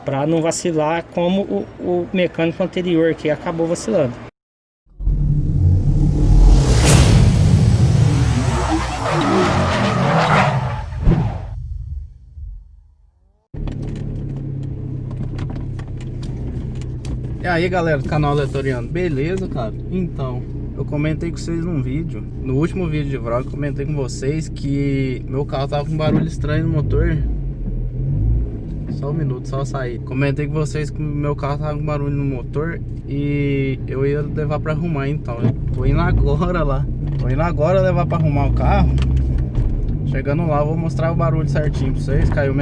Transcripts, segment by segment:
para não vacilar como o mecânico anterior que acabou vacilando. E aí galera do canal Letoriano, beleza cara? Então, eu comentei com vocês num vídeo, no último vídeo de vlog, comentei com vocês que meu carro tava com um barulho estranho no motor. Só um minuto, só sair. Comentei com vocês que meu carro tava com barulho no motor e eu ia levar pra arrumar, então eu tô indo agora lá. Tô indo agora levar pra arrumar o carro. Chegando lá eu vou mostrar o barulho certinho pra vocês. Caiu,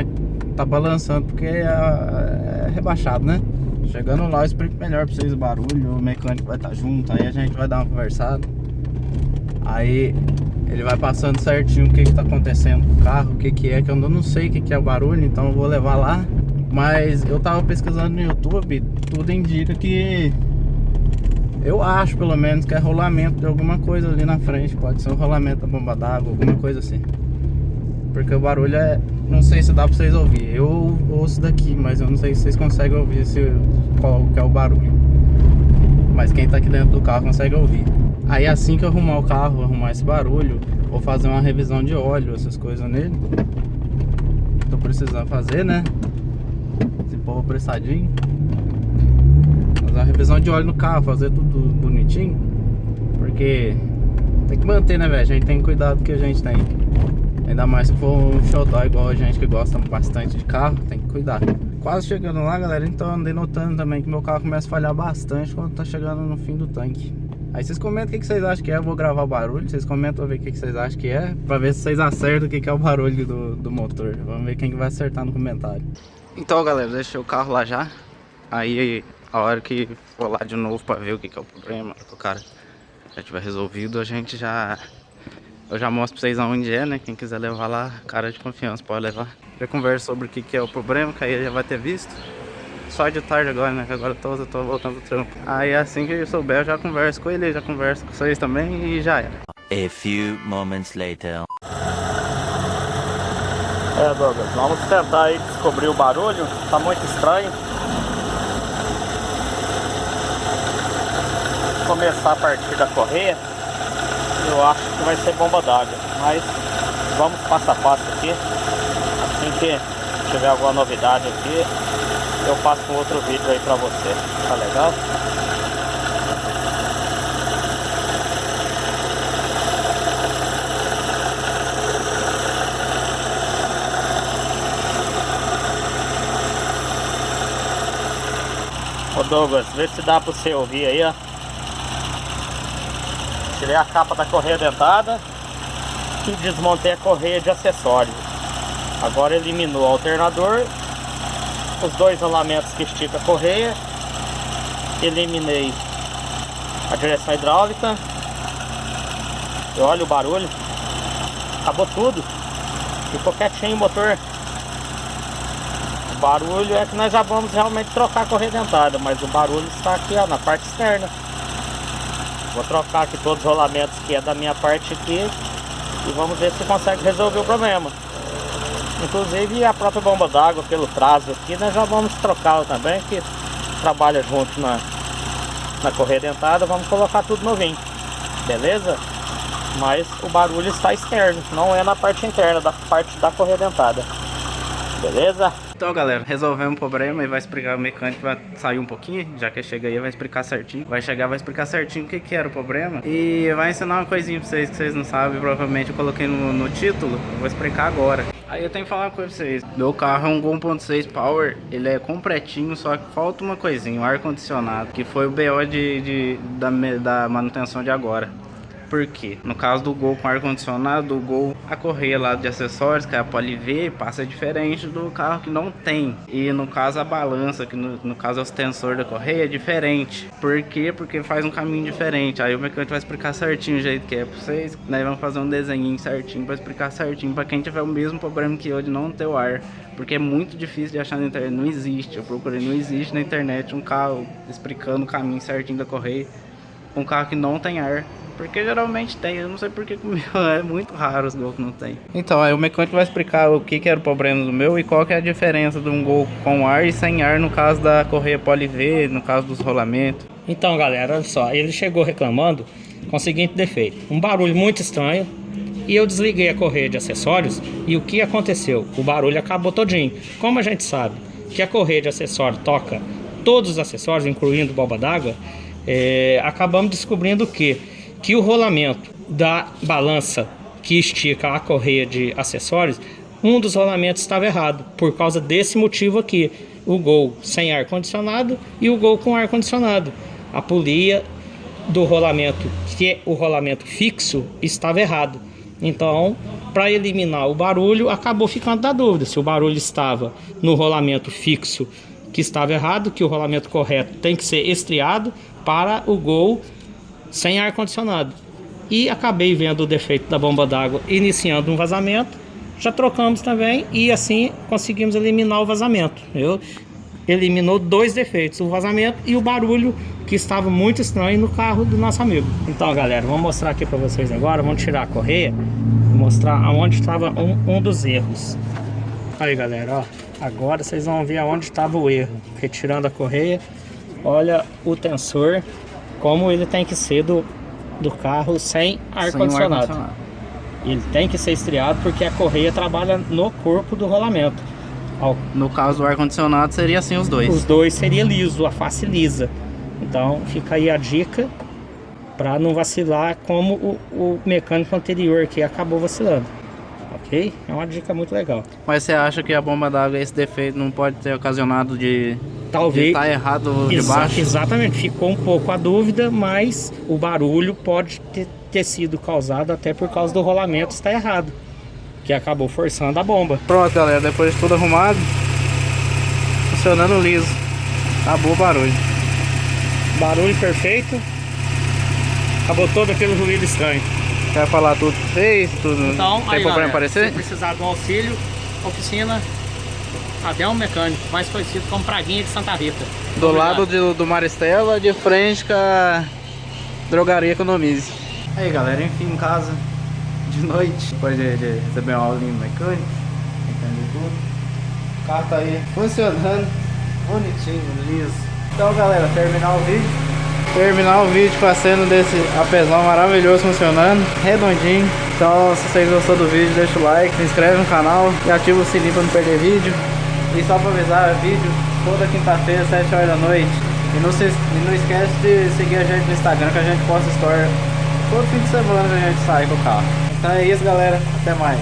tá balançando porque é rebaixado, né? Chegando lá eu explico melhor pra vocês o barulho. O mecânico vai estar junto, aí a gente vai dar uma conversada. Aí ele vai passando certinho o que tá acontecendo com o carro, o que é, que eu não sei o que é o barulho, então eu vou levar lá. Mas eu tava pesquisando no YouTube, tudo indica que, eu acho pelo menos, que é rolamento de alguma coisa ali na frente. Pode ser um rolamento da bomba d'água, alguma coisa assim. Porque o barulho não sei se dá pra vocês ouvir. Eu ouço daqui, mas eu não sei se vocês conseguem ouvir qual que é o barulho. Mas quem tá aqui dentro do carro consegue ouvir. Aí assim que eu arrumar o carro, arrumar esse barulho, vou fazer uma revisão de óleo, essas coisas nele. Tô precisando fazer, né? Esse povo apressadinho. Fazer uma revisão de óleo no carro, fazer tudo bonitinho. Porque tem que manter, né, velho? A gente tem que cuidar do que a gente tem. Ainda mais se for um xodó igual a gente que gosta bastante de carro, tem que cuidar. Quase chegando lá, galera, então andei notando também que meu carro começa a falhar bastante quando tá chegando no fim do tanque. Aí vocês comentam o que vocês acham que é, eu vou gravar o barulho, vocês comentam pra ver o que vocês acham que é, pra ver se vocês acertam o que é o barulho do motor. Vamos ver quem que vai acertar no comentário. Então, galera, deixei o carro lá já. Aí a hora que for lá de novo pra ver o que é o problema, que o cara já tiver resolvido, eu já mostro pra vocês aonde é, né? Quem quiser levar lá, cara de confiança pode levar. Já converso sobre o que é o problema, que aí ele já vai ter visto. Só de tarde agora, né? Que agora eu tô voltando pro trampo. Aí assim que eu souber, eu já converso com ele, já converso com vocês também e já era. A few moments later. Douglas, vamos tentar aí descobrir o barulho. Tá muito estranho. Começar a partir da correia. Eu acho que vai ser bomba d'água, mas vamos passo a passo aqui. Assim que tiver alguma novidade aqui, eu faço um outro vídeo aí pra você. Tá legal? Ô Douglas, vê se dá pra você ouvir aí, ó. Tirei a capa da correia dentada e desmontei a correia de acessório. Agora eliminou o alternador, os dois rolamentos que estica a correia. Eliminei a direção hidráulica. E olha o barulho. Acabou tudo. Ficou quietinho o motor. O barulho é que nós já vamos realmente trocar a correia dentada, mas o barulho está aqui, ó, na parte externa. Vou trocar aqui todos os rolamentos que é da minha parte aqui e vamos ver se consegue resolver o problema. Inclusive a própria bomba d'água pelo trazo aqui, nós já vamos trocá-la também, que trabalha junto na correia dentada. Vamos colocar tudo novinho, beleza? Mas o barulho está externo, não é na parte interna da parte da correia dentada, beleza? Então galera, resolvemos o problema e vai explicar, o mecânico vai sair um pouquinho, já que chega aí vai explicar certinho. Vai chegar, vai explicar certinho o que era o problema e vai ensinar uma coisinha pra vocês que vocês não sabem, provavelmente eu coloquei no título, eu vou explicar agora. Aí eu tenho que falar uma coisa pra vocês, meu carro é um Gol 1.6 Power, ele é completinho, só que falta uma coisinha, o ar-condicionado, que foi o BO da manutenção de agora. Por quê? No caso do Gol com ar-condicionado, o Gol, a correia lá de acessórios, que é a Poliv, passa diferente do carro que não tem. E no caso a balança, que no caso é o extensor da correia, é diferente. Por quê? Porque faz um caminho diferente. Aí o mecânico vai explicar certinho o jeito que é pra vocês. Nós vamos fazer um desenho certinho pra explicar certinho pra quem tiver o mesmo problema que eu de não ter o ar. Porque é muito difícil de achar na internet, não existe. Eu procurei, não existe na internet um carro explicando o caminho certinho da correia. Um carro que não tem ar Porque geralmente tem, eu não sei porque que o meu é muito raro os Gol que não tem. Então, aí o mecânico vai explicar o que era o problema do meu e qual que é a diferença de um Gol com ar e sem ar no caso da correia Poli-V, no caso dos rolamentos. Então, galera, olha só, ele chegou reclamando com o seguinte defeito: um barulho muito estranho. E eu desliguei a correia de acessórios e o que aconteceu? O barulho acabou todinho. Como a gente sabe que a correia de acessório toca todos os acessórios, incluindo bomba d'água, acabamos descobrindo que o rolamento da balança que estica a correia de acessórios, um dos rolamentos estava errado, por causa desse motivo aqui. O Gol sem ar-condicionado e o Gol com ar-condicionado. A polia do rolamento, que é o rolamento fixo, estava errado. Então, para eliminar o barulho, acabou ficando da dúvida se o barulho estava no rolamento fixo, que estava errado, que o rolamento correto tem que ser estriado para o Gol sem ar-condicionado. E acabei vendo o defeito da bomba d'água iniciando um vazamento. Já trocamos também e assim conseguimos eliminar o vazamento. Eliminou dois defeitos, o vazamento e o barulho que estava muito estranho no carro do nosso amigo. Então, galera, vou mostrar aqui para vocês agora. Vamos tirar a correia e mostrar aonde estava um dos erros. Aí, galera, ó, agora vocês vão ver aonde estava o erro. Retirando a correia, olha o tensor, como ele tem que ser do carro sem ar-condicionado. Ele tem que ser estriado porque a correia trabalha no corpo do rolamento. No caso do ar-condicionado seria assim os dois. Os dois seria liso, a face lisa. Então fica aí a dica para não vacilar como o mecânico anterior que acabou vacilando. Ok? É uma dica muito legal. Mas você acha que a bomba d'água, esse defeito, não pode ter ocasionado de talvez estar errado de baixo? Exatamente, ficou um pouco a dúvida, mas o barulho pode ter sido causado até por causa do rolamento estar errado, que acabou forçando a bomba. Pronto, galera, depois de tudo arrumado, funcionando liso, acabou o barulho. Barulho perfeito, acabou todo aquele ruído estranho. Quer falar tudo que fez, tudo? Então, tem problema aparecer? Se precisar de um auxílio, oficina Adel Mecânico, mais conhecido como Praguinha de Santa Rita. Do lado do Maristela, de frente com a drogaria Economize. Aí, galera, enfim, em casa, de noite, depois de receber uma aulinha no mecânico, entender tudo. O carro tá aí funcionando, bonitinho, liso. Então, galera, terminar o vídeo com a cena desse apesão maravilhoso funcionando, redondinho. Então, se vocês gostou do vídeo, deixa o like, se inscreve no canal e ativa o sininho pra não perder vídeo. E só pra avisar, vídeo toda quinta-feira, 7 horas da noite. E não esquece de seguir a gente no Instagram, que a gente posta story todo fim de semana que a gente sai com o carro. Então é isso, galera, até mais.